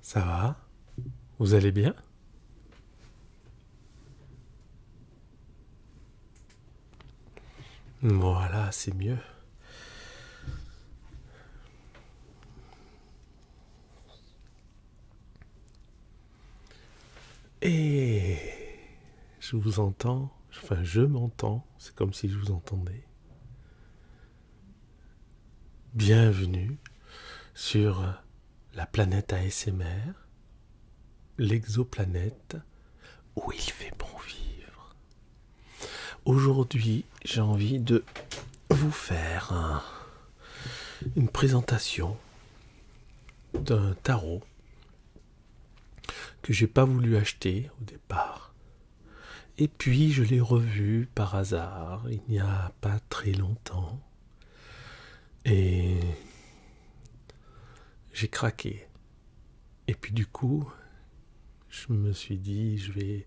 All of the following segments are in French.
Ça va? Vous allez bien? Voilà, c'est mieux. Et je vous entends, enfin je m'entends, c'est comme si je vous entendais. Bienvenue sur la planète ASMR, l'exoplanète où il fait bon vivre. Aujourd'hui, j'ai envie de vous faire une présentation d'un tarot que j'ai pas voulu acheter au départ. Et puis je l'ai revu par hasard il n'y a pas très longtemps. Et j'ai craqué. Et puis du coup, je me suis dit, je vais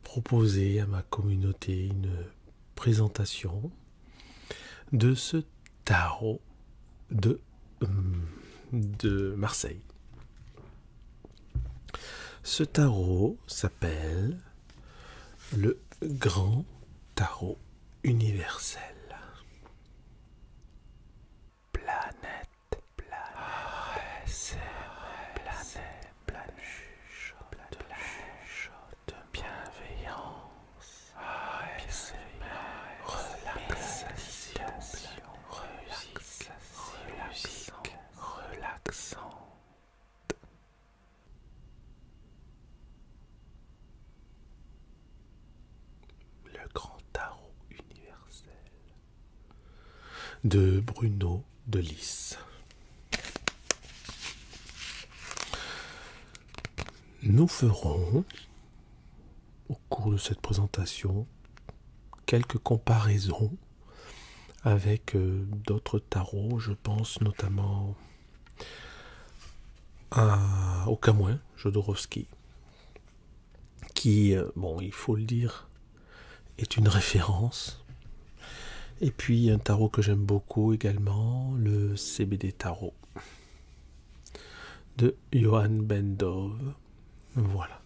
proposer à ma communauté une présentation de ce tarot de Marseille. Ce tarot s'appelle le Grand Tarot Universel. Planète, planète, chuchote, bienveillance, relaxant. Le Grand Tarot Universel de Bruno Delis. Nous ferons, au cours de cette présentation, quelques comparaisons avec d'autres tarots. Je pense notamment au Camouin, Jodorowsky, qui, bon, il faut le dire, est une référence. Et puis un tarot que j'aime beaucoup également, le CBD Tarot de Johan Bendov. Voilà.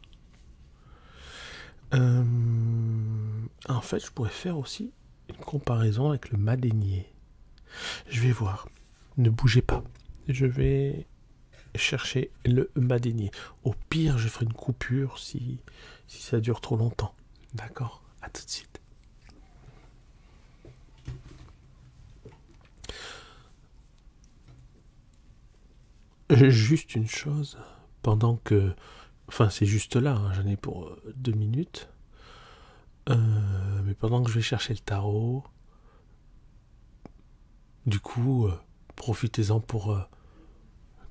En fait, je pourrais faire aussi une comparaison avec le Madénier. Je vais voir. Ne bougez pas. Je vais chercher le Madénier. Au pire, je ferai une coupure si ça dure trop longtemps. D'accord? À tout de suite. Juste une chose, pendant que... Enfin, c'est juste là, hein, j'en ai pour 2 minutes. Mais pendant que je vais chercher le tarot, du coup, profitez-en pour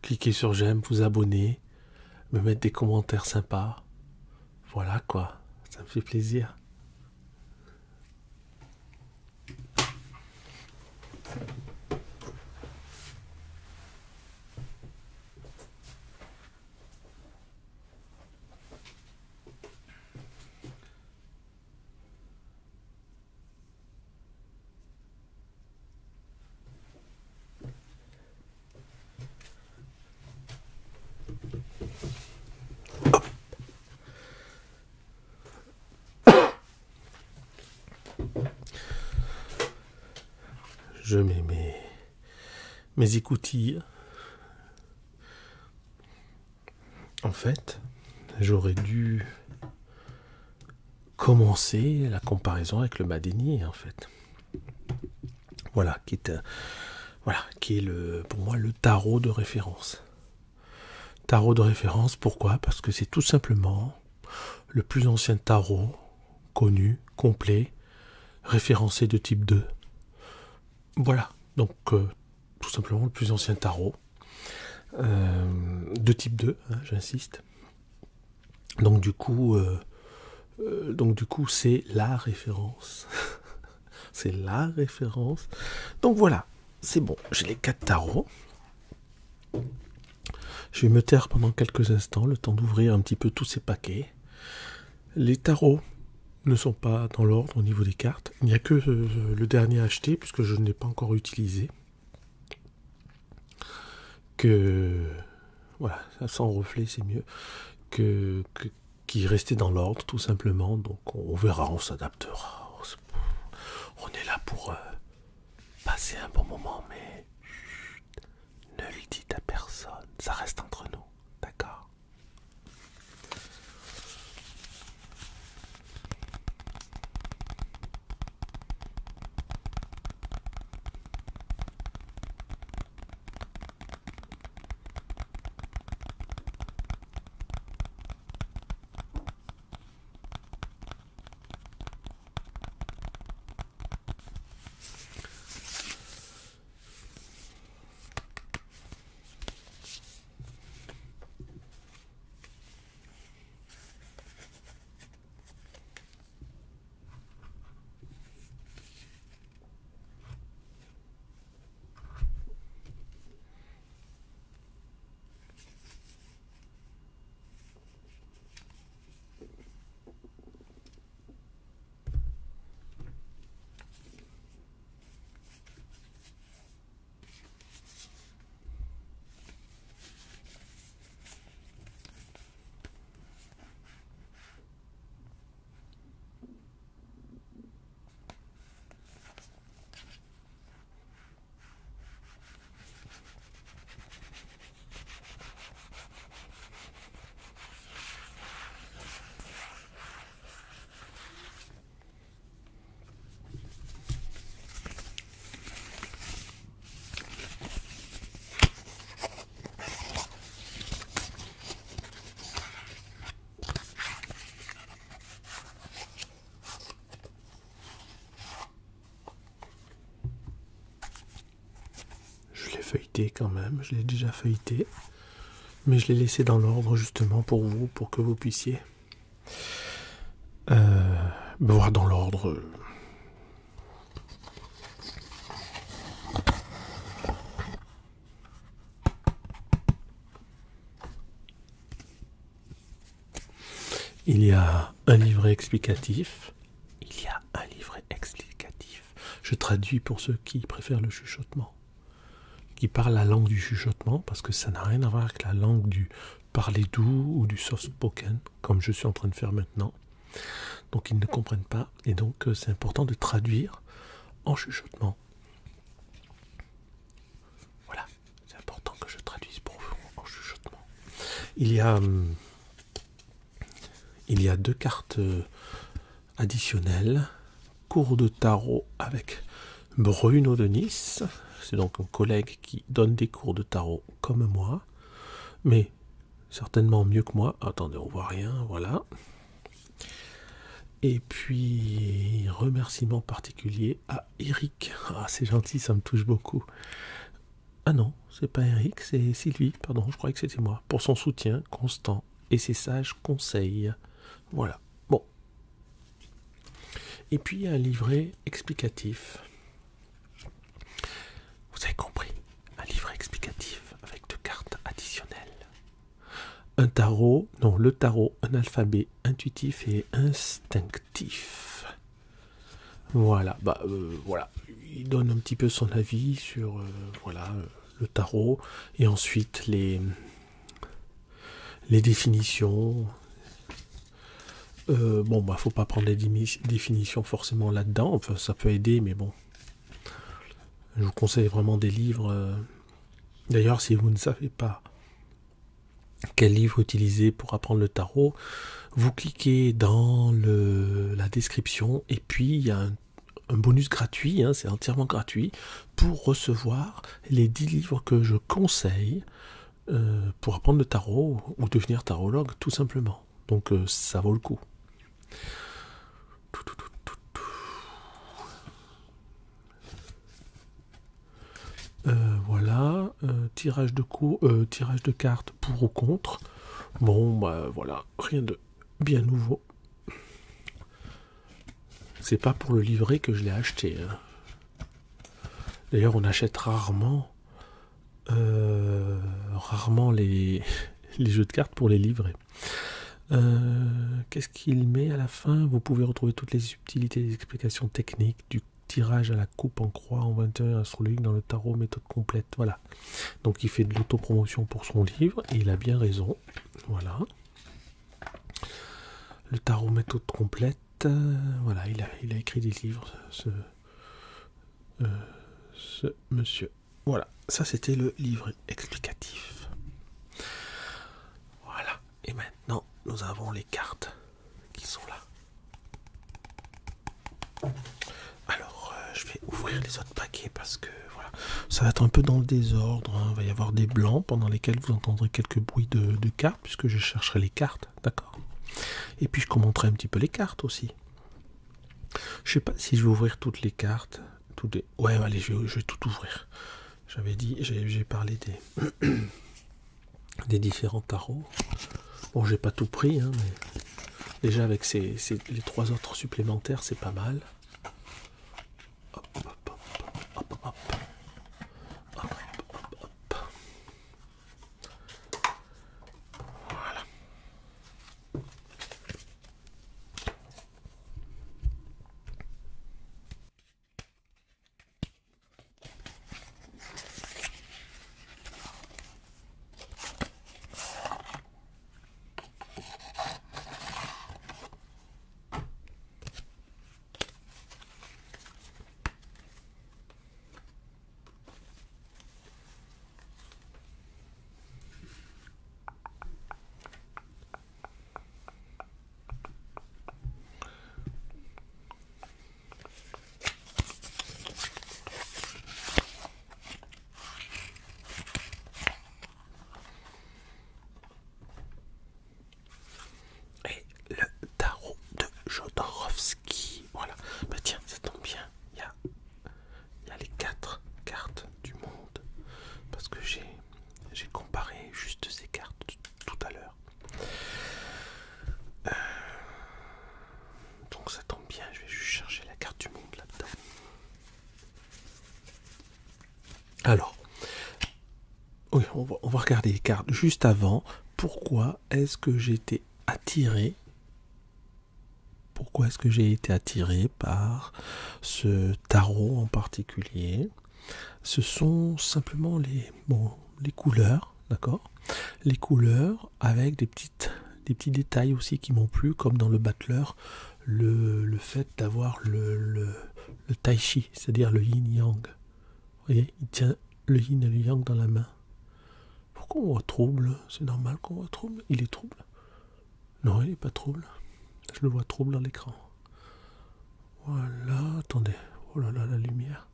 cliquer sur j'aime, vous abonner, me mettre des commentaires sympas. Voilà quoi, ça me fait plaisir. Je mets mes écoutilles. En fait, j'aurais dû commencer la comparaison avec le Madénier, en fait. Voilà, qui est pour moi le tarot de référence. Tarot de référence, pourquoi? Parce que c'est tout simplement le plus ancien tarot connu, complet, référencé de type 2. Voilà, donc tout simplement le plus ancien tarot de type 2, hein, j'insiste. Donc du coup, c'est la référence. C'est la référence. Donc voilà, c'est bon, j'ai les 4 tarots. Je vais me taire pendant quelques instants, le temps d'ouvrir un petit peu tous ces paquets. Les tarots ne sont pas dans l'ordre au niveau des cartes. Il n'y a que le dernier acheté, puisque je ne l'ai pas encore utilisé. Que voilà, sans reflet, c'est mieux qui restait dans l'ordre, tout simplement. Donc on verra, on s'adaptera. On est là pour passer un bon moment, mais chut, ne le dites à personne, ça reste entre nous, d'accord? Feuilleté quand même, je l'ai déjà feuilleté, mais je l'ai laissé dans l'ordre justement pour vous, pour que vous puissiez voir dans l'ordre. Il y a un livret explicatif. Je traduis pour ceux qui préfèrent le chuchotement, qui parlent la langue du chuchotement, parce que ça n'a rien à voir avec la langue du parler doux ou du soft spoken, comme je suis en train de faire maintenant. Donc ils ne comprennent pas, et donc c'est important de traduire en chuchotement. Voilà, c'est important que je traduise pour vous en chuchotement. Il y a 2 cartes additionnelles. Cours de tarot avec Bruno de Nice. C'est donc un collègue qui donne des cours de tarot comme moi, mais certainement mieux que moi. Attendez, on voit rien, voilà. Et puis, remerciement particulier à Eric. Ah, c'est gentil, ça me touche beaucoup. Ah non, c'est pas Eric, c'est Sylvie, pardon, je croyais que c'était moi. Pour son soutien constant et ses sages conseils. Voilà, bon. Et puis, un livret explicatif. Vous avez compris, un livret explicatif avec 2 cartes additionnelles. Un tarot, non, le tarot, un alphabet intuitif et instinctif. Voilà, voilà, il donne un petit peu son avis sur le tarot, et ensuite les définitions. Faut pas prendre les définitions forcément là-dedans, enfin ça peut aider, mais bon. Je vous conseille vraiment des livres. D'ailleurs, si vous ne savez pas quel livre utiliser pour apprendre le tarot, vous cliquez dans la description, et puis il y a un bonus gratuit, c'est entièrement gratuit, pour recevoir les 10 livres que je conseille pour apprendre le tarot ou devenir tarologue, tout simplement. Donc ça vaut le coup. Voilà, tirage de cartes pour ou contre. Bon, voilà, rien de bien nouveau. C'est pas pour le livret que je l'ai acheté. D'ailleurs, on achète rarement les jeux de cartes pour les livrer. Qu'est-ce qu'il met à la fin? Vous pouvez retrouver toutes les subtilités des explications techniques du tirage à la coupe en croix en 21 astrologique dans le tarot méthode complète. Voilà. Donc il fait de l'autopromotion pour son livre et il a bien raison. Voilà. Le tarot méthode complète. Voilà, il a écrit des livres, ce monsieur. Voilà, ça c'était le livre explicatif. Voilà. Et maintenant, nous avons les cartes qui sont là. Alors, je vais ouvrir les autres paquets parce que voilà, ça va être un peu dans le désordre. Hein. Il va y avoir des blancs pendant lesquels vous entendrez quelques bruits de cartes puisque je chercherai les cartes, d'accord. Et puis je commenterai un petit peu les cartes aussi. Je sais pas si je vais ouvrir toutes les cartes. Ouais, allez, je vais tout ouvrir. J'avais dit, j'ai parlé des différents tarots. Bon, j'ai pas tout pris, hein, mais déjà avec les 3 autres supplémentaires, c'est pas mal. Hop, hop, hop, hop, hop, hop. Hop, hop, hop. Voilà. Jodorowsky, voilà. Bah tiens, ça tombe bien. Il y a les 4 cartes du monde parce que j'ai comparé juste ces cartes tout à l'heure. Donc ça tombe bien. Je vais juste chercher la carte du monde là-dedans. Alors, oui, on va regarder les cartes juste avant. Pourquoi est-ce que j'ai été attiré? Pourquoi est-ce que j'ai été attiré par ce tarot en particulier? Ce sont simplement les couleurs, d'accord? Les couleurs avec des petits détails aussi qui m'ont plu, comme dans le battleur, le fait d'avoir le tai chi, c'est-à-dire le yin-yang. Vous voyez, il tient le yin et le yang dans la main. Pourquoi on voit trouble? C'est normal qu'on voit trouble? Il est trouble? Non, il n'est pas trouble. Je le vois trouble dans l'écran. Voilà, attendez. Oh là là, la lumière.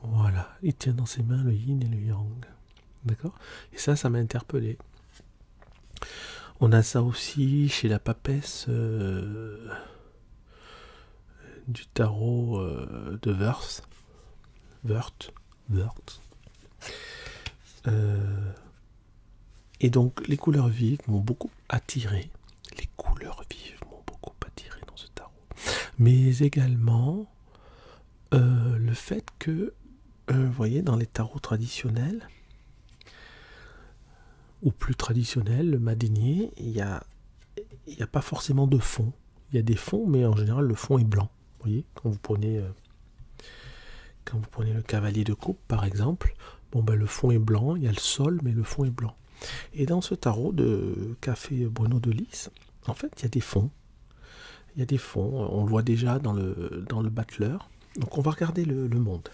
Voilà, il tient dans ses mains le yin et le yang. D'accord? Et ça m'a interpellé. On a ça aussi chez la papesse du tarot de Wörth. Et donc, les couleurs vives m'ont beaucoup attiré. Les couleurs vives m'ont beaucoup attiré dans ce tarot. Mais également, le fait que, vous voyez, dans les tarots traditionnels, ou plus traditionnels, le madénier, il n'y a pas forcément de fond. Il y a des fonds, mais en général, le fond est blanc. Vous voyez, quand vous prenez le cavalier de coupe, par exemple, bon, ben, le fond est blanc, il y a le sol, mais le fond est blanc. Et dans ce tarot de Café Bruno de Lys, en fait, il y a des fonds. Il y a des fonds, on le voit déjà dans le battleur. Donc on va regarder le monde.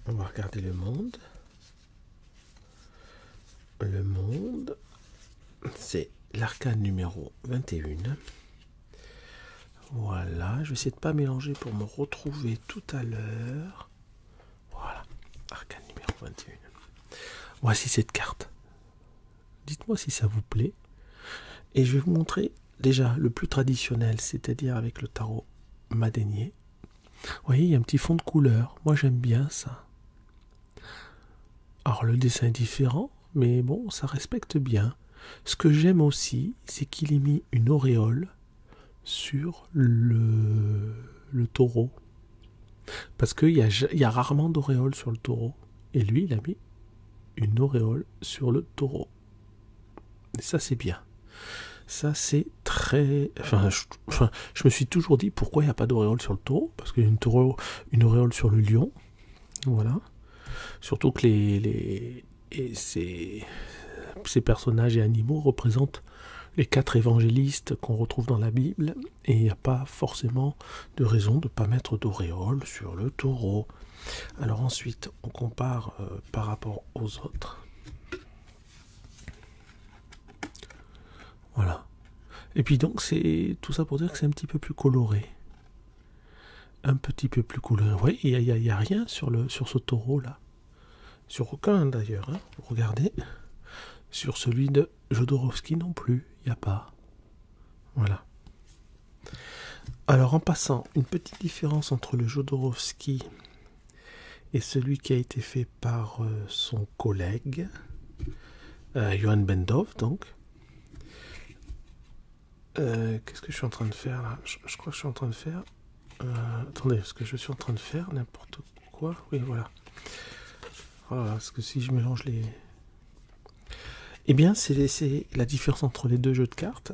On va regarder le monde. Le monde, c'est l'arcane numéro 21. Voilà, je vais essayer de ne pas mélanger pour me retrouver tout à l'heure. Voilà, arcane numéro 21. Voici cette carte. Dites-moi si ça vous plaît. Et je vais vous montrer déjà le plus traditionnel, c'est-à-dire avec le tarot madénier. Vous voyez, il y a un petit fond de couleur. Moi, j'aime bien ça. Alors, le dessin est différent, mais bon, ça respecte bien. Ce que j'aime aussi, c'est qu'il ait mis une auréole sur le taureau. Parce qu'il y a rarement d'auréole sur le taureau. Et lui, il a mis une auréole sur le taureau. Et ça, c'est bien. Ça, c'est très... Enfin, je me suis toujours dit pourquoi il n'y a pas d'auréole sur le taureau. Parce qu'il y a une auréole sur le lion. Voilà. Surtout que ces personnages et animaux représentent les 4 évangélistes qu'on retrouve dans la Bible. Et il n'y a pas forcément de raison de ne pas mettre d'auréole sur le taureau. Alors ensuite, on compare par rapport aux autres. Voilà. Et puis donc, c'est tout ça pour dire que c'est un petit peu plus coloré. Un petit peu plus coloré. Oui, il n'y a rien sur ce taureau-là. Sur aucun d'ailleurs. Hein. Regardez. Sur celui de Jodorowsky non plus. Il n'y a pas. Voilà. Alors en passant, une petite différence entre le Jodorowsky et celui qui a été fait par son collègue, Johan Bendov, donc. Qu'est-ce que je suis en train de faire là? Je crois que je suis en train de faire... attendez, ce que je suis en train de faire, n'importe quoi. Oui, voilà. Voilà, parce que si je mélange les... Eh bien, c'est la différence entre les deux jeux de cartes.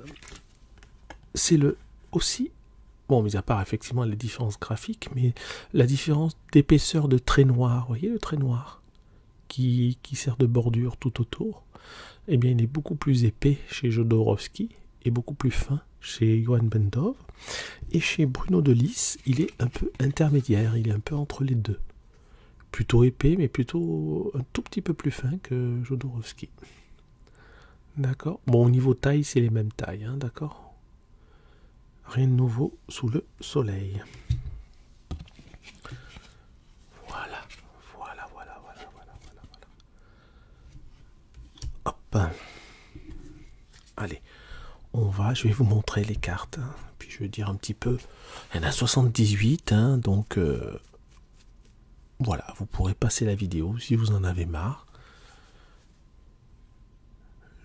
C'est aussi... Bon, mis à part effectivement les différences graphiques, mais la différence d'épaisseur de trait noir. Vous voyez le trait noir qui sert de bordure tout autour? Eh bien, il est beaucoup plus épais chez Jodorowsky et beaucoup plus fin chez Johan Bendov. Et chez Bruno Delis, il est un peu intermédiaire, il est un peu entre les deux. Plutôt épais, mais plutôt un tout petit peu plus fin que Jodorowsky. D'accord. Bon, au niveau taille, c'est les mêmes tailles, hein, d'accord. Rien de nouveau sous le soleil. Voilà. Hop. Allez, je vais vous montrer les cartes. Hein. Puis je vais dire un petit peu. Il y en a 78, hein, donc voilà, vous pourrez passer la vidéo si vous en avez marre.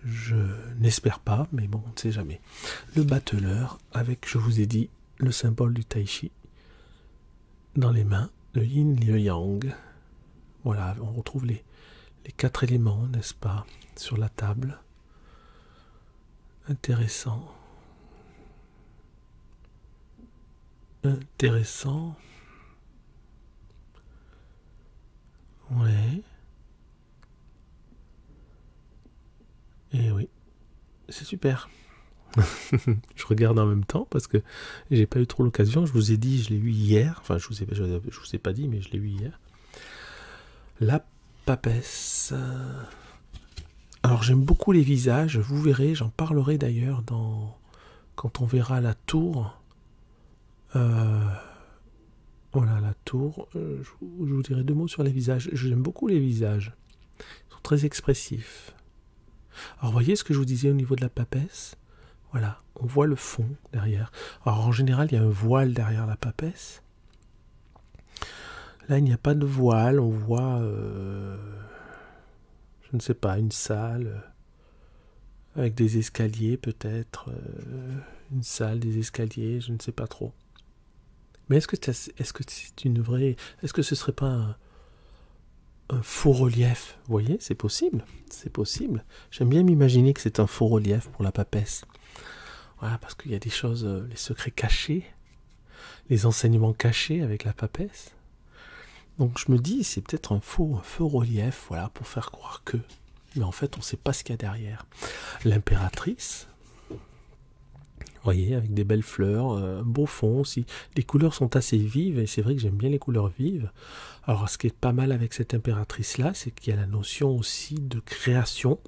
Je n'espère pas, mais bon, on ne sait jamais. Le battleur, avec, je vous ai dit, le symbole du tai chi dans les mains, le yin, le yang. Voilà, on retrouve les 4 éléments, n'est-ce pas, sur la table. Intéressant. Intéressant. Ouais. Et oui, c'est super. Je regarde en même temps parce que j'ai pas eu trop l'occasion. Je vous ai dit, je l'ai eu hier. Enfin, je vous ai pas dit, mais je l'ai eu hier. La papesse. Alors, j'aime beaucoup les visages. Vous verrez, j'en parlerai d'ailleurs quand on verra la tour. Voilà, la tour. Je vous dirai 2 mots sur les visages. J'aime beaucoup les visages. Ils sont très expressifs. Alors, vous voyez ce que je vous disais au niveau de la papesse? Voilà, on voit le fond derrière. Alors, en général, il y a un voile derrière la papesse. Là, il n'y a pas de voile. On voit, je ne sais pas, une salle avec des escaliers, peut-être. Une salle, des escaliers, je ne sais pas trop. Mais est-ce que c'est une vraie... Est-ce que ce serait pas un faux relief? Vous voyez, c'est possible. C'est possible. J'aime bien m'imaginer que c'est un faux relief pour la papesse. Voilà, parce qu'il y a des choses, les secrets cachés, les enseignements cachés avec la papesse. Donc je me dis, c'est peut-être un faux relief, voilà, pour faire croire que... Mais en fait, on ne sait pas ce qu'il y a derrière. L'impératrice... Vous voyez, avec des belles fleurs, un beau fond aussi. Les couleurs sont assez vives, et c'est vrai que j'aime bien les couleurs vives. Alors, ce qui est pas mal avec cette impératrice-là, c'est qu'il y a la notion aussi de création.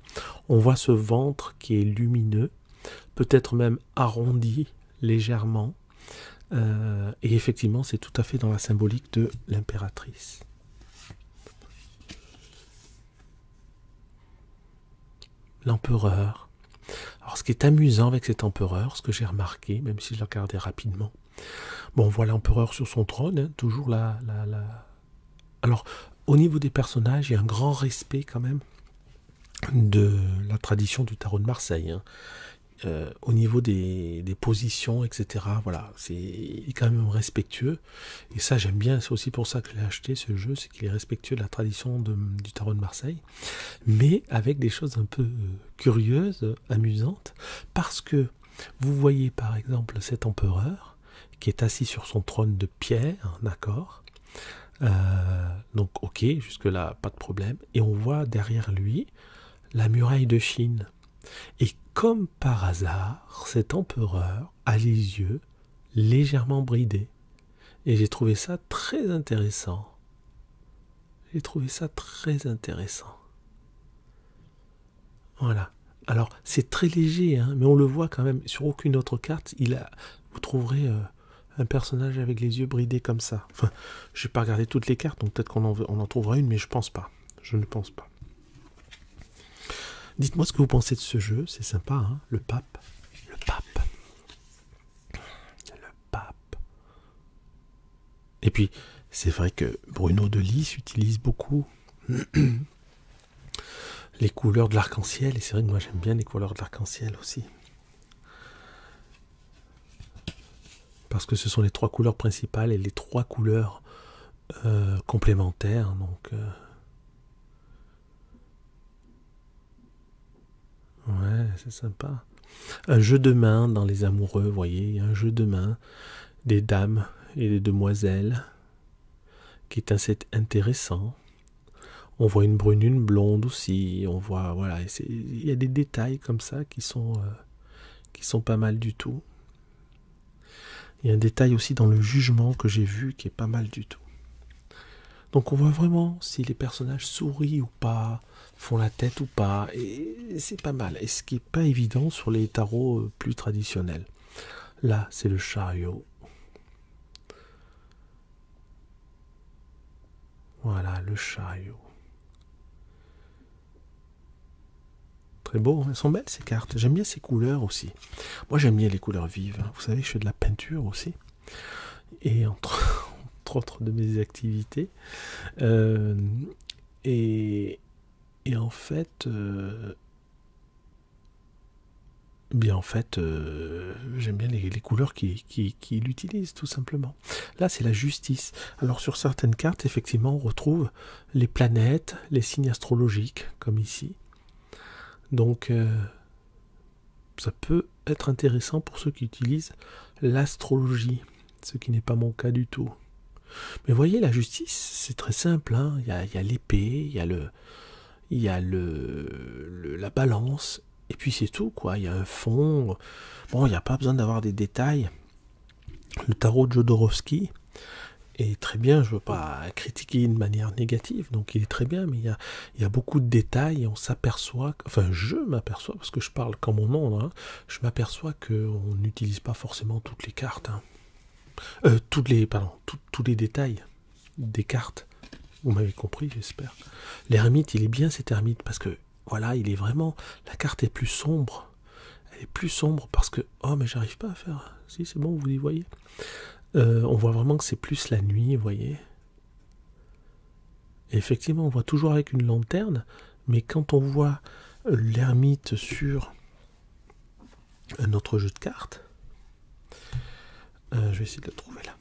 On voit ce ventre qui est lumineux, peut-être même arrondi légèrement. Et effectivement, c'est tout à fait dans la symbolique de l'impératrice. L'empereur. Alors, ce qui est amusant avec cet empereur, ce que j'ai remarqué, même si je l'ai regardé rapidement, bon, on voit l'empereur sur son trône, hein, toujours là. Alors, au niveau des personnages, il y a un grand respect quand même de la tradition du tarot de Marseille. Hein. Au niveau des positions, etc. Voilà, il est quand même respectueux. Et ça, j'aime bien. C'est aussi pour ça que je l'ai acheté, ce jeu, c'est qu'il est respectueux de la tradition du tarot de Marseille. Mais avec des choses un peu curieuses, amusantes. Parce que Vous voyez par exemple cet empereur qui est assis sur son trône de pierre, d'accord. Donc ok, jusque-là, pas de problème. Et on voit derrière lui la muraille de Chine. Et comme par hasard, cet empereur a les yeux légèrement bridés. Et j'ai trouvé ça très intéressant. J'ai trouvé ça très intéressant. Voilà. Alors, c'est très léger, hein, mais on le voit quand même. Sur aucune autre carte, vous trouverez un personnage avec les yeux bridés comme ça. Enfin, je n'ai pas regardé toutes les cartes, donc peut-être qu'on en trouvera une, mais je pense pas. Je ne pense pas. Dites-moi ce que vous pensez de ce jeu. C'est sympa, hein, le pape. Le pape. Le pape. Et puis, c'est vrai que Bruno Delis utilise beaucoup les couleurs de l'arc-en-ciel, et c'est vrai que moi j'aime bien les couleurs de l'arc-en-ciel aussi. Parce que ce sont les 3 couleurs principales et les 3 couleurs complémentaires, donc... Ouais, c'est sympa. Un jeu de main dans les amoureux, vous voyez, un jeu de main des dames et des demoiselles, qui est assez intéressant. On voit une brune, une blonde aussi. On voit, voilà, il y a des détails comme ça qui sont pas mal du tout. Il y a un détail aussi dans le jugement que j'ai vu qui est pas mal du tout. Donc on voit vraiment si les personnages sourient ou pas, font la tête ou pas, et c'est pas mal. Et ce qui n'est pas évident sur les tarots plus traditionnels. Là, c'est le chariot. Voilà, le chariot. Très beau, elles sont belles ces cartes. J'aime bien ces couleurs aussi. Moi j'aime bien les couleurs vives. Vous savez, je fais de la peinture aussi. Et entre autres de mes activités. Et en fait, j'aime bien les couleurs qu'il utilise, tout simplement. Là, c'est la justice. Alors, sur certaines cartes, effectivement, on retrouve les planètes, les signes astrologiques, comme ici. Donc, ça peut être intéressant pour ceux qui utilisent l'astrologie, ce qui n'est pas mon cas du tout. Mais vous voyez, la justice, c'est très simple. Hein. Il y a l'épée, il y a la balance, et puis c'est tout, quoi. Il y a un fond. Bon, il n'y a pas besoin d'avoir des détails. Le tarot de Jodorowsky est très bien. Je ne veux pas critiquer de manière négative, donc il est très bien, mais il y a beaucoup de détails, et on s'aperçoit, enfin je m'aperçois, parce que je parle comme mon nom, hein, je m'aperçois qu'on n'utilise pas forcément toutes les cartes. Hein. Tous les détails des cartes. Vous m'avez compris, j'espère. L'ermite, il est bien cet ermite, parce que, voilà, il est vraiment... La carte est plus sombre. Elle est plus sombre parce que... Oh, mais j'arrive pas à faire... Si, c'est bon, vous y voyez. On voit vraiment que c'est plus la nuit, vous voyez. Et effectivement, on voit toujours avec une lanterne, mais quand on voit l'ermite sur un autre jeu de cartes... je vais essayer de le trouver là.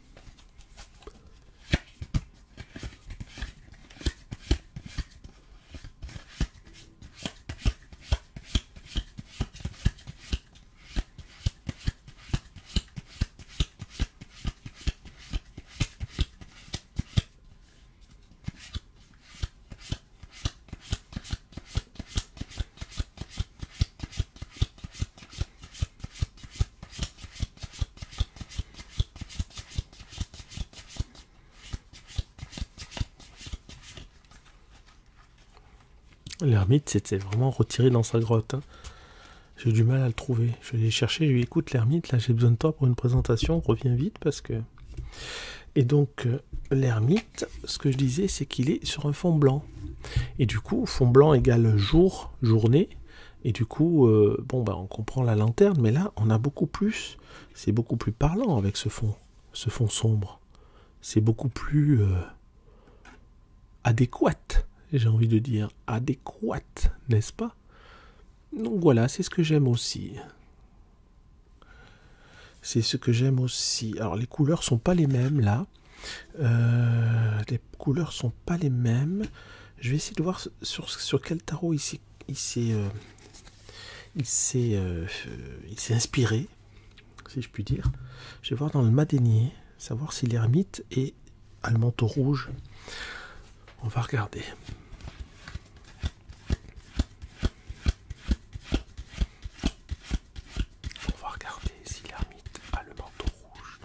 L'ermite, c'était vraiment retiré dans sa grotte. Hein. J'ai eu du mal à le trouver. Je l'ai cherché, je lui ai dit, écoute, l'ermite, là, j'ai besoin de toi pour une présentation, reviens vite, parce que... Et donc, l'ermite, ce que je disais, c'est qu'il est sur un fond blanc. Et du coup, fond blanc égale jour, journée. Et du coup, on comprend la lanterne, mais là, on a beaucoup plus... C'est beaucoup plus parlant avec ce fond sombre. C'est beaucoup plus adéquat. J'ai envie de dire adéquate, n'est-ce pas? Donc voilà, c'est ce que j'aime aussi. C'est ce que j'aime aussi. Alors les couleurs sont pas les mêmes là. Les couleurs sont pas les mêmes. Je vais essayer de voir sur quel tarot il il s'est inspiré, si je puis dire. Je vais voir dans le Madénier, savoir si l'ermite a le manteau rouge. On va regarder. On va regarder si l'ermite a le manteau rouge.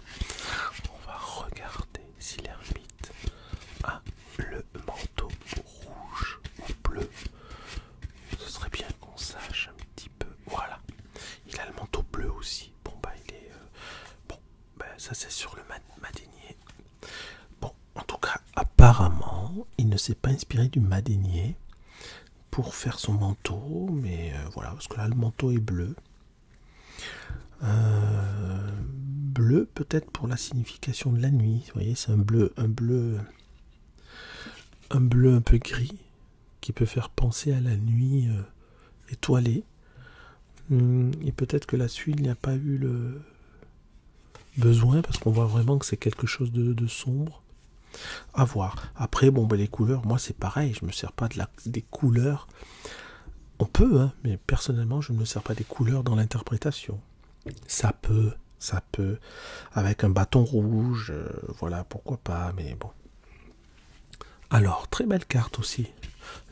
On va regarder si l'ermite a le manteau rouge ou bleu. Ce serait bien qu'on sache un petit peu. Voilà. Il a le manteau bleu aussi. Bon, bah, il est... Bon, bah, ça, c'est sur le Madénier. Bon, en tout cas, apparemment, il ne s'est pas inspiré du Madénier pour faire son manteau, mais voilà, parce que là, le manteau est bleu. Bleu, peut-être pour la signification de la nuit. Vous voyez, c'est un bleu un peu gris, qui peut faire penser à la nuit étoilée. Et peut-être que là-dessus, il n'y a pas eu le besoin, parce qu'on voit vraiment que c'est quelque chose de sombre. À voir. Après, bon, ben, les couleurs, moi, c'est pareil. Je me sers pas des couleurs. On peut, hein, mais personnellement, je ne me sers pas des couleurs dans l'interprétation. Ça peut, avec un bâton rouge, voilà, pourquoi pas, mais bon. Alors, très belle carte aussi.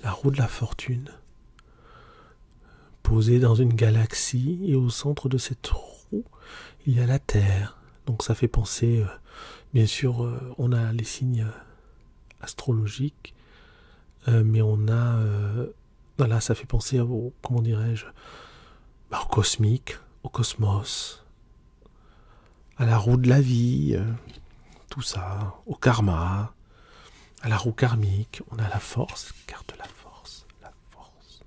La roue de la fortune. Posée dans une galaxie, et au centre de cette roue, il y a la Terre. Donc ça fait penser, bien sûr, on a les signes astrologiques, mais on a, voilà, ça fait penser au, comment dirais-je, au cosmique, au cosmos, à la roue de la vie, tout ça, au karma, à la roue karmique. On a la force, carte de la force, la force.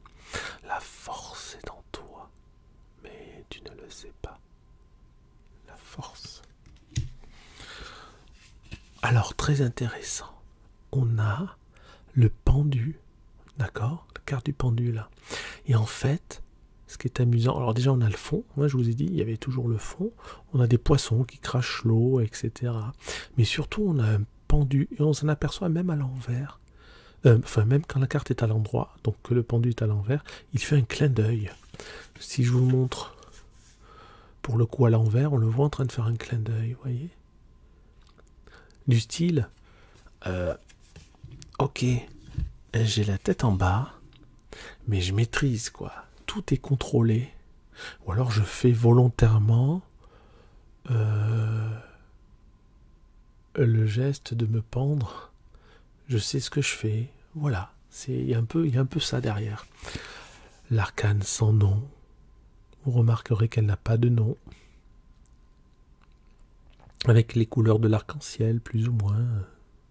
La force est en toi, mais tu ne le sais pas. La force. Alors, très intéressant. On a le pendu, d'accord? La carte du pendu, là. Et en fait, ce qui est amusant, alors déjà, on a le fond. Moi, je vous ai dit, il y avait toujours le fond. On a des poissons qui crachent l'eau, etc. Mais surtout, on a un pendu, et on s'en aperçoit même à l'envers. Enfin, même quand la carte est à l'endroit, donc que le pendu est à l'envers, il fait un clin d'œil. Si je vous montre, pour le coup à l'envers, on le voit en train de faire un clin d'œil, vous voyez? Du style, ok, j'ai la tête en bas, mais je maîtrise, quoi. Tout est contrôlé. Ou alors je fais volontairement le geste de me pendre. Je sais ce que je fais. Voilà, il y a un peu ça derrière. L'arcane sans nom. Vous remarquerez qu'elle n'a pas de nom. Avec les couleurs de l'arc-en-ciel, plus ou moins,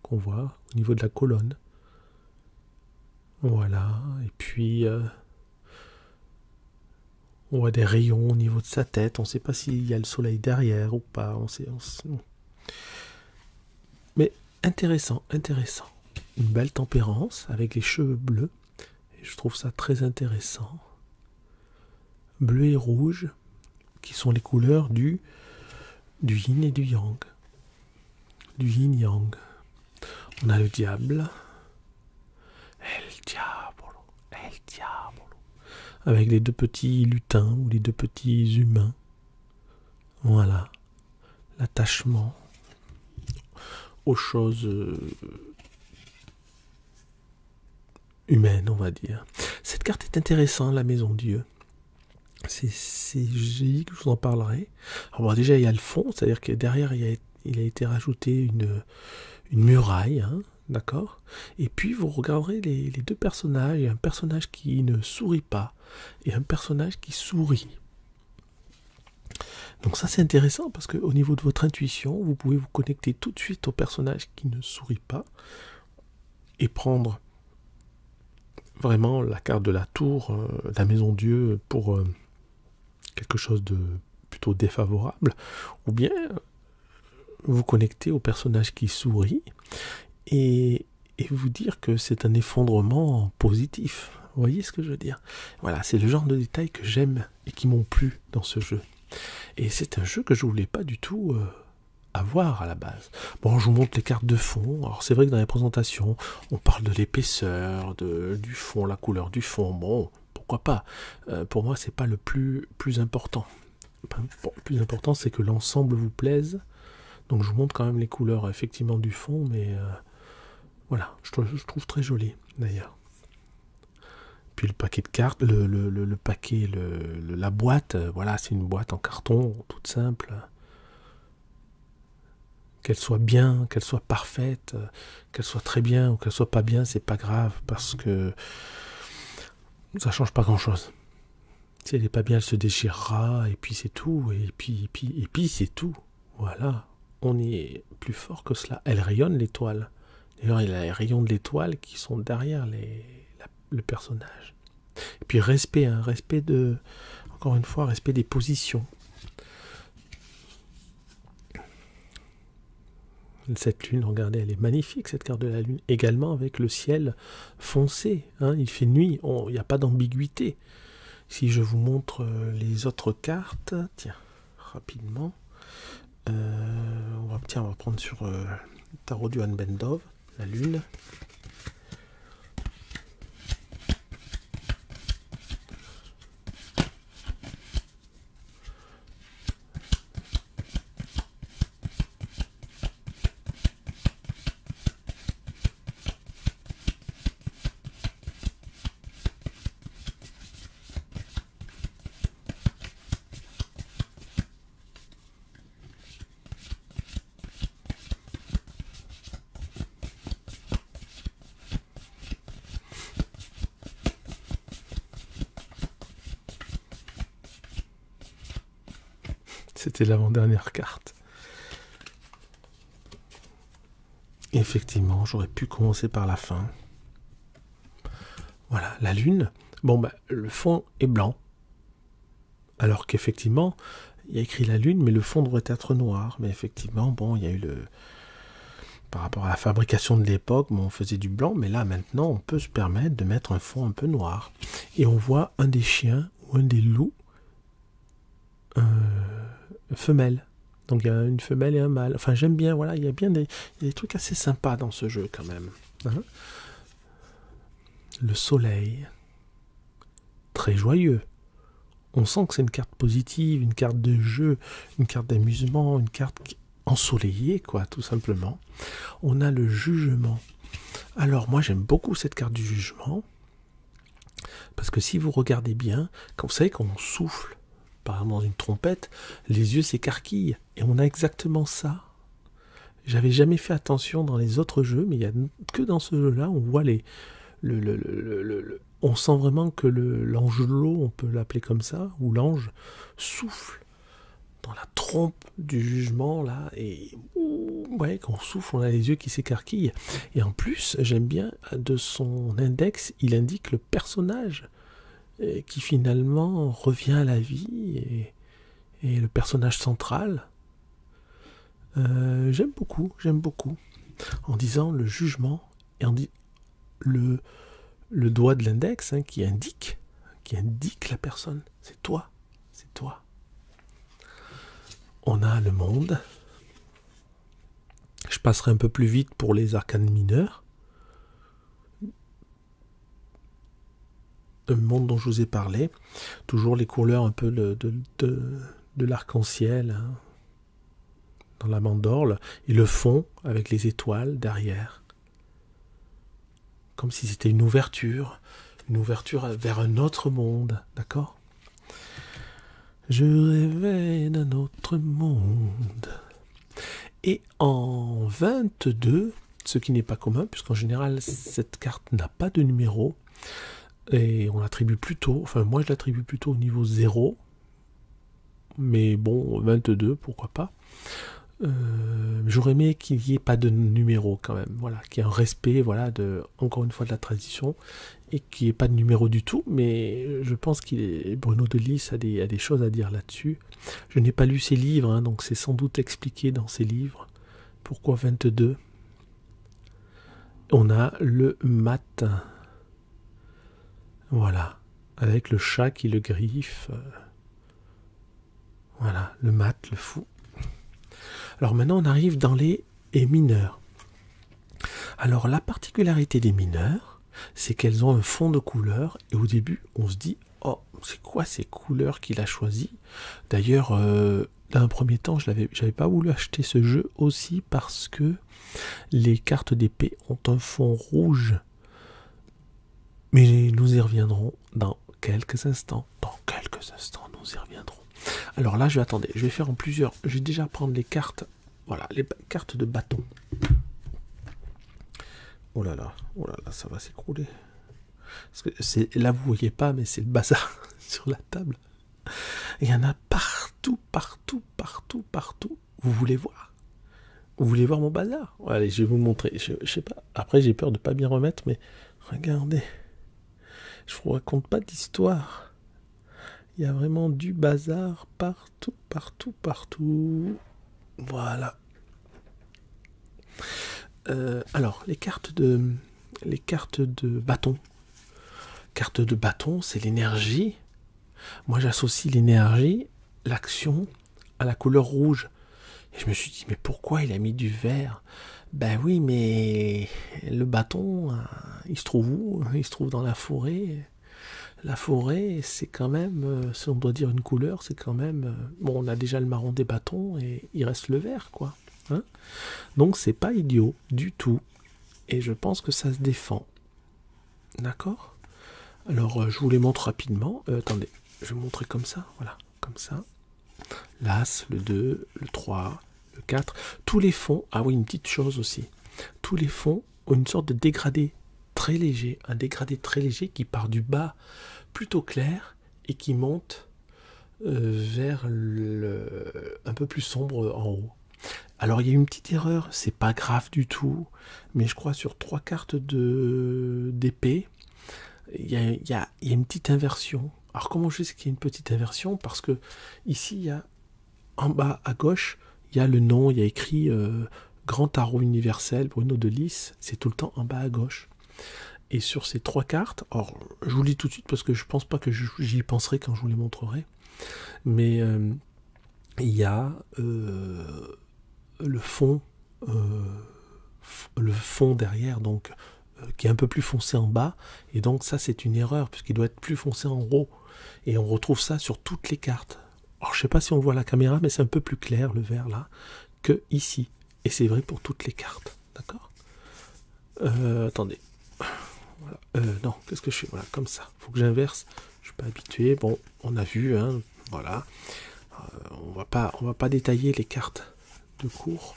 qu'on voit au niveau de la colonne. Voilà, et puis on voit des rayons au niveau de sa tête. On ne sait pas s'il y a le soleil derrière ou pas. Mais intéressant. Une belle tempérance avec les cheveux bleus. Et je trouve ça très intéressant. Bleu et rouge, qui sont les couleurs du yin et du yang. Du yin-yang. On a le diable. El diabolo. Avec les deux petits lutins ou les deux petits humains. Voilà. L'attachement aux choses humaines, on va dire. Cette carte est intéressante, la Maison Dieu. J'ai dit que je vous en parlerai. Alors bon, déjà, il y a le fond, c'est-à-dire que derrière, il a été rajouté une muraille, hein, d'accord? Et puis, vous regarderez les deux personnages. Il y a un personnage qui ne sourit pas et un personnage qui sourit. Donc ça, c'est intéressant parce qu'au niveau de votre intuition, vous pouvez vous connecter tout de suite au personnage qui ne sourit pas et prendre vraiment la carte de la tour, la Maison Dieu, pour quelque chose de plutôt défavorable, ou bien vous connecter au personnage qui sourit et vous dire que c'est un effondrement positif. Vous voyez ce que je veux dire? Voilà, c'est le genre de détails que j'aime et qui m'ont plu dans ce jeu. Et c'est un jeu que je voulais pas du tout avoir à la base. Bon, je vous montre les cartes de fond. Alors c'est vrai que dans les présentations, on parle de l'épaisseur, du fond, la couleur du fond. Bon, pourquoi pas. Pour moi, c'est pas le plus important. Bon, le plus important, c'est que l'ensemble vous plaise. Donc je vous montre quand même les couleurs effectivement du fond, mais voilà, je trouve très joli d'ailleurs. Puis le paquet de cartes, le paquet, la boîte, voilà, c'est une boîte en carton, toute simple. Qu'elle soit bien, qu'elle soit parfaite, qu'elle soit très bien ou qu'elle soit pas bien, c'est pas grave parce que ça change pas grand chose. Si elle est pas bien, elle se déchirera et puis c'est tout, et puis c'est tout. Voilà, on est plus fort que cela. Elle rayonne l'étoile. D'ailleurs, il y a les rayons de l'étoile qui sont derrière le personnage. Et puis respect, hein, respect de, encore une fois, respect des positions. Cette lune, regardez, elle est magnifique, cette carte de la lune. Également avec le ciel foncé, hein, il fait nuit, il n'y a pas d'ambiguïté. Si je vous montre les autres cartes, tiens, rapidement, on va prendre sur le tarot du Han Bendov, la lune. C'était l'avant-dernière carte. Effectivement, j'aurais pu commencer par la fin. Voilà, la lune. Bon, bah, le fond est blanc. Alors qu'effectivement, il y a écrit la lune, mais le fond devrait être noir. Mais effectivement, bon, il y a eu par rapport à la fabrication de l'époque, bon, on faisait du blanc, mais là, maintenant, on peut se permettre de mettre un fond un peu noir. Et on voit un des chiens ou un des loups femelle. Donc il y a une femelle et un mâle. Enfin j'aime bien, voilà, il y a des trucs assez sympas dans ce jeu quand même. Hein, le soleil. Très joyeux. On sent que c'est une carte positive, une carte de jeu, une carte d'amusement, une carte ensoleillée, quoi, tout simplement. On a le jugement. Alors moi j'aime beaucoup cette carte du jugement. Parce que si vous regardez bien, vous savez quand on souffle, par exemple dans une trompette, les yeux s'écarquillent. Et on a exactement ça. J'avais jamais fait attention dans les autres jeux, mais il n'y a que dans ce jeu-là, on voit on sent vraiment que l'angelot, on peut l'appeler comme ça, ou l'ange, souffle dans la trompe du jugement, là, et ouais, quand on souffle, on a les yeux qui s'écarquillent. Et en plus, j'aime bien, de son index, il indique le personnage qui finalement revient à la vie et le personnage central. J'aime beaucoup. En disant le jugement et le doigt de l'index, hein, qui indique la personne. C'est toi. On a le monde. Je passerai un peu plus vite pour les arcanes mineurs. Le monde dont je vous ai parlé, toujours les couleurs un peu de l'arc-en-ciel, hein, dans la mandorle, et le fond avec les étoiles derrière, comme si c'était une ouverture vers un autre monde, d'accord? Je rêvais d'un autre monde. Et en 22, ce qui n'est pas commun, puisqu'en général cette carte n'a pas de numéro, et on l'attribue plutôt, enfin moi je l'attribue plutôt au niveau 0, mais bon, 22, pourquoi pas. J'aurais aimé qu'il n'y ait pas de numéro quand même, voilà, qu'il y ait un respect, voilà, encore une fois de la tradition, et qu'il n'y ait pas de numéro du tout, mais je pense Bruno Delis a des choses à dire là-dessus. Je n'ai pas lu ses livres, hein, donc c'est sans doute expliqué dans ses livres. Pourquoi 22 ? On a le mat. Voilà, avec le chat qui le griffe. Voilà, le mat, le fou. Alors maintenant, on arrive dans les mineurs. Alors la particularité des mineurs, c'est qu'elles ont un fond de couleur, et au début, on se dit, oh, c'est quoi ces couleurs qu'il a choisies? D'ailleurs, dans un premier temps, j'avais pas voulu acheter ce jeu aussi parce que les cartes d'épée ont un fond rouge. Mais nous y reviendrons dans quelques instants. Dans quelques instants, nous y reviendrons. Alors là, je vais faire en plusieurs. Je vais déjà prendre les cartes. Voilà, les cartes de bâton. Oh là là, ça va s'écrouler. Là, vous voyez pas, mais c'est le bazar sur la table. Il y en a partout, partout, partout, partout. Vous voulez voir? Vous voulez voir mon bazar? Allez, je vais vous montrer. Je sais pas. Après, j'ai peur de pas bien remettre, mais regardez. Je vous raconte pas d'histoire. Il y a vraiment du bazar partout, partout, partout. Voilà. Alors, les cartes de bâton. Carte de bâton, c'est l'énergie. Moi, j'associe l'énergie, l'action, à la couleur rouge. Et je me suis dit, mais pourquoi il a mis du vert? Ben oui, mais le bâton, il se trouve où? Il se trouve dans la forêt. La forêt, c'est quand même, si on doit dire une couleur, c'est quand même... bon, on a déjà le marron des bâtons et il reste le vert, quoi. Hein? Donc, c'est pas idiot du tout. Et je pense que ça se défend. D'accord? Alors, je vous les montre rapidement. Attendez, je vais vous montrer comme ça. Voilà, comme ça. L'As, le 2, le 3, le 4. Tous les fonds... Ah oui, une petite chose aussi. Tous les fonds ont une sorte de dégradé très léger. Un dégradé très léger qui part du bas plutôt clair et qui monte vers un peu plus sombre en haut. Alors, il y a une petite erreur. C'est pas grave du tout. Mais je crois sur 3 cartes d'épée, il y a une petite inversion. Alors comment je sais qu'il y a une petite inversion? Parce que ici, il y a en bas à gauche, il y a le nom, il y a écrit Grand Tarot Universel Bruno de Lys, c'est tout le temps en bas à gauche. Et sur ces 3 cartes, alors je vous lis tout de suite parce que je pense pas que j'y penserai quand je vous les montrerai, mais il y a le fond derrière, donc qui est un peu plus foncé en bas, et donc ça c'est une erreur puisqu'il doit être plus foncé en haut, et on retrouve ça sur toutes les cartes. Alors je sais pas si on le voit à la caméra, mais c'est un peu plus clair le vert là que ici, et c'est vrai pour toutes les cartes, d'accord? Attendez, voilà. Non, qu'est-ce que je fais? Voilà, comme ça, faut que j'inverse, je suis pas habitué. Bon, on a vu, hein, voilà. On va pas détailler les cartes de cours,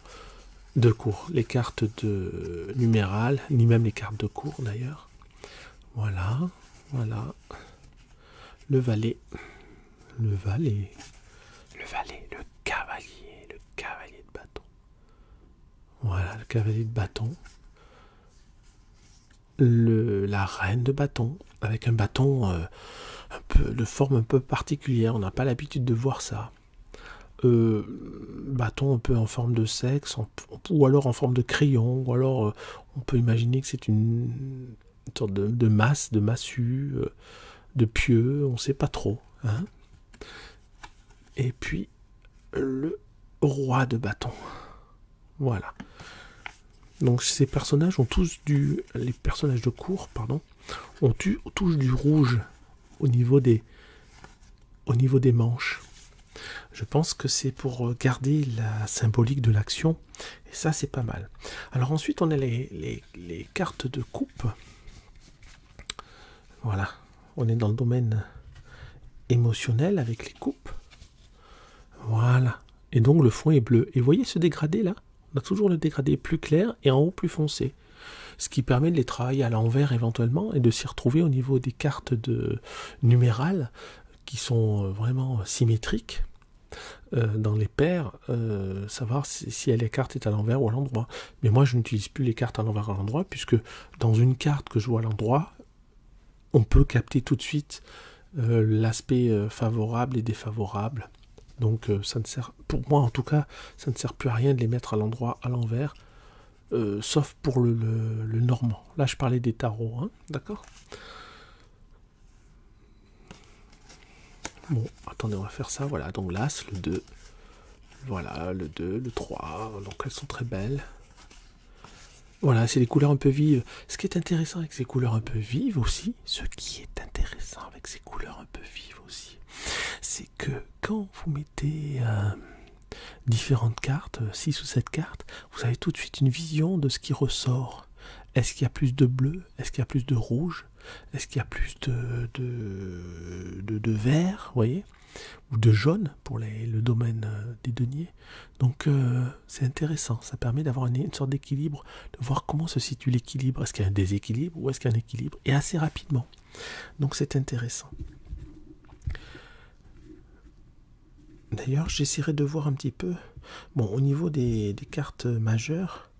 les cartes de numérales, ni même les cartes de cours d'ailleurs. Voilà, voilà. Le valet, le cavalier de bâton. Voilà, le cavalier de bâton. La reine de bâton, avec un bâton un peu de forme un peu particulière. On n'a pas l'habitude de voir ça. Bâton un peu en forme de sexe, ou alors en forme de crayon, ou alors on peut imaginer que c'est une sorte de masse, de massue, de pieu, on ne sait pas trop. Hein. Et puis le roi de bâton. Voilà. Donc ces personnages ont tous les personnages de cour, pardon, ont tous du rouge au niveau des manches. Je pense que c'est pour garder la symbolique de l'action, et ça c'est pas mal. Alors ensuite on a les cartes de coupe. Voilà, on est dans le domaine émotionnel avec les coupes. Voilà, et donc le fond est bleu. Et vous voyez ce dégradé là? On a toujours le dégradé plus clair et en haut plus foncé. Ce qui permet de les travailler à l'envers éventuellement et de s'y retrouver au niveau des cartes de numérales qui sont vraiment symétriques. Dans les paires, savoir si la carte est à l'envers ou à l'endroit. Mais moi je n'utilise plus les cartes à l'envers ou à l'endroit, puisque dans une carte que je vois à l'endroit, on peut capter tout de suite l'aspect favorable et défavorable. Donc ça ne sert, pour moi en tout cas, ça ne sert plus à rien de les mettre à l'endroit, à l'envers, sauf pour le normand. Là je parlais des tarots, hein, d'accord? Bon, attendez, on va faire ça, voilà, donc l'As, le 2, voilà, le 2, le 3, donc elles sont très belles. Voilà, c'est des couleurs un peu vives. Ce qui est intéressant avec ces couleurs un peu vives aussi, c'est que quand vous mettez différentes cartes, 6 ou 7 cartes, vous avez tout de suite une vision de ce qui ressort. Est-ce qu'il y a plus de bleu? Est-ce qu'il y a plus de rouge? Est-ce qu'il y a plus de vert, vous voyez? Ou de jaune pour le domaine des deniers. Donc c'est intéressant, ça permet d'avoir une sorte d'équilibre, de voir comment se situe l'équilibre. Est-ce qu'il y a un déséquilibre ou est-ce qu'il y a un équilibre? Et assez rapidement. Donc c'est intéressant. D'ailleurs, j'essaierai de voir un petit peu. Bon, au niveau des cartes majeures,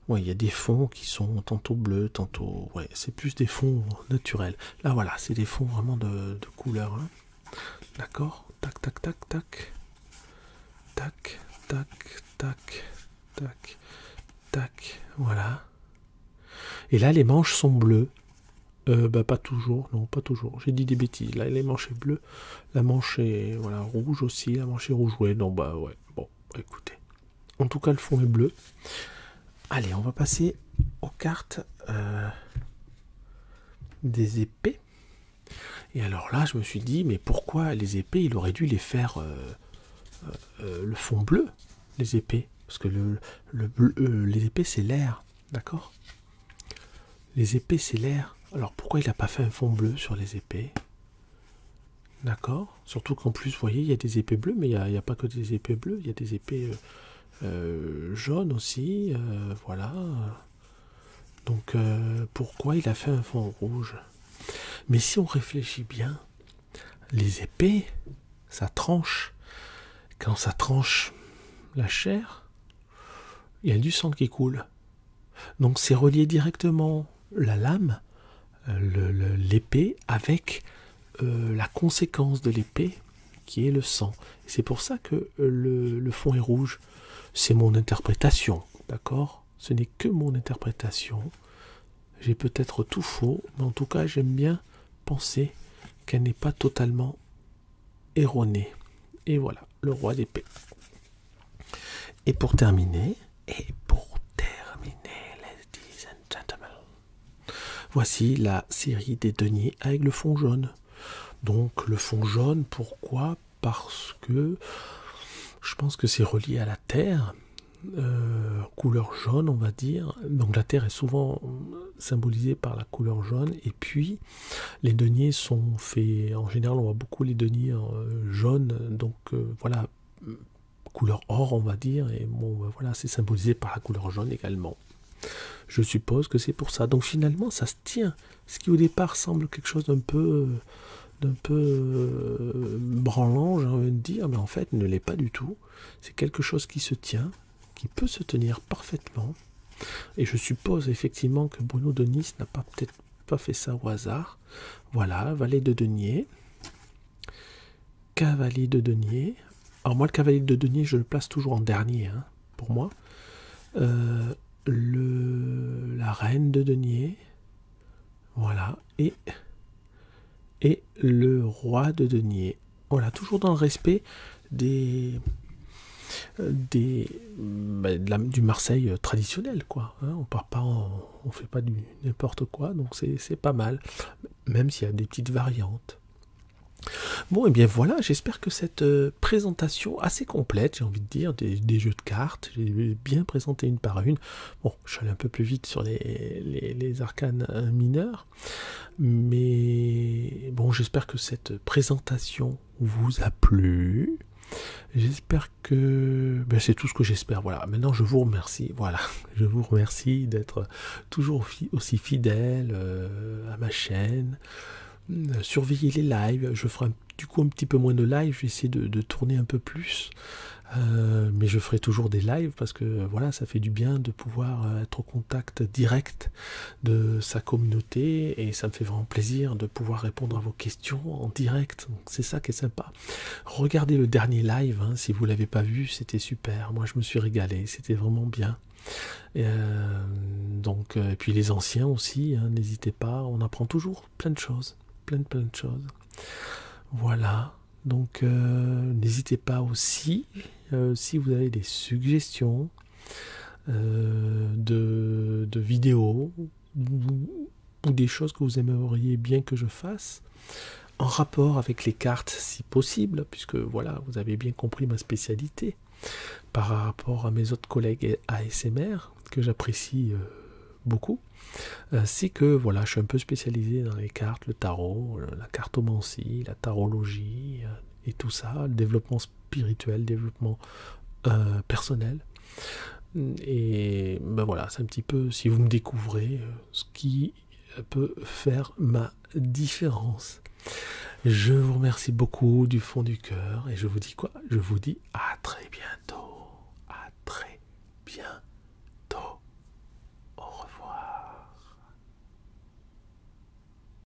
ouais, il y a des fonds qui sont tantôt bleus, tantôt... Ouais, c'est plus des fonds naturels. Là, voilà, c'est des fonds vraiment de couleur. Hein. D'accord? Tac, tac, tac, tac. Tac, tac, tac, tac, tac. Voilà. Et là, les manches sont bleues. Pas toujours, non, pas toujours. J'ai dit des bêtises. Là, les manches est bleues. La manche est voilà, rouge aussi. La manche est rouge. Ouais, non, bah ouais. Bon, écoutez. En tout cas, le fond est bleu. Allez, on va passer aux cartes des épées. Et alors là, je me suis dit, mais pourquoi les épées, il aurait dû les faire le fond bleu, les épées. Parce que les épées, c'est l'air. D'accord? Les épées, c'est l'air. Alors pourquoi il n'a pas fait un fond bleu sur les épées? D'accord? Surtout qu'en plus, vous voyez, il y a des épées bleues, mais il n'y a pas que des épées bleues, il y a des épées jaunes aussi. Voilà. Donc pourquoi il a fait un fond rouge? Mais si on réfléchit bien, les épées, ça tranche. Quand ça tranche la chair, il y a du sang qui coule. Donc c'est relié directement la lame, l'épée, avec la conséquence de l'épée, qui est le sang. Et c'est pour ça que le fond est rouge. C'est mon interprétation, d'accord? Ce n'est que mon interprétation. J'ai peut-être tout faux, mais en tout cas, j'aime bien penser qu'elle n'est pas totalement erronée. Et voilà, le roi d'épée. Et pour terminer, ladies and gentlemen, voici la série des deniers avec le fond jaune. Donc le fond jaune, pourquoi? Parce que je pense que c'est relié à la terre, couleur jaune on va dire. Donc la terre est souvent symbolisée par la couleur jaune. Et puis les deniers sont faits, en général on voit beaucoup les deniers jaunes. Donc voilà, couleur or on va dire. Et bon voilà, c'est symbolisé par la couleur jaune également. Je suppose que c'est pour ça. Donc finalement ça se tient. Ce qui au départ semble quelque chose d'un peu branlant, j'ai envie de dire, mais en fait ne l'est pas du tout. C'est quelque chose qui se tient, qui peut se tenir parfaitement. Et je suppose effectivement que Bruno de Nice n'a peut-être pas fait ça au hasard. Voilà, valet de denier, cavalier de denier. Alors moi le cavalier de denier je le place toujours en dernier, hein, pour moi. La reine de denier, voilà, et le roi de denier. Voilà, toujours dans le respect du Marseille traditionnel, quoi. Hein, on part pas, on fait pas du n'importe quoi, donc c'est pas mal, même s'il y a des petites variantes. Bon, et bien voilà, j'espère que cette présentation assez complète, j'ai envie de dire, des jeux de cartes, j'ai bien présenté une par une. Bon, je suis allé un peu plus vite sur les arcanes mineurs, mais bon, j'espère que cette présentation vous a plu. J'espère que... Ben, c'est tout ce que j'espère. Voilà, maintenant je vous remercie. Voilà, je vous remercie d'être toujours aussi fidèle à ma chaîne. Surveiller les lives, je ferai du coup un petit peu moins de live, je vais essayer de tourner un peu plus, mais je ferai toujours des lives parce que voilà, ça fait du bien de pouvoir être au contact direct de sa communauté et ça me fait vraiment plaisir de pouvoir répondre à vos questions en direct, donc c'est ça qui est sympa. Regardez le dernier live, hein, si vous ne l'avez pas vu, c'était super, moi je me suis régalé, c'était vraiment bien. Et puis les anciens aussi, hein, n'hésitez pas, on apprend toujours plein de choses. Plein de choses. Voilà. Donc n'hésitez pas aussi, si vous avez des suggestions de de vidéos ou des choses que vous aimeriez bien que je fasse en rapport avec les cartes si possible, puisque voilà, vous avez bien compris ma spécialité par rapport à mes autres collègues ASMR que j'apprécie beaucoup, c'est que voilà, je suis un peu spécialisé dans les cartes, le tarot, la cartomancie, la tarologie et tout ça, le développement spirituel, le développement personnel. Et ben voilà, c'est un petit peu, si vous me découvrez, ce qui peut faire ma différence. Je vous remercie beaucoup du fond du cœur et je vous dis quoi? Je vous dis à très bientôt.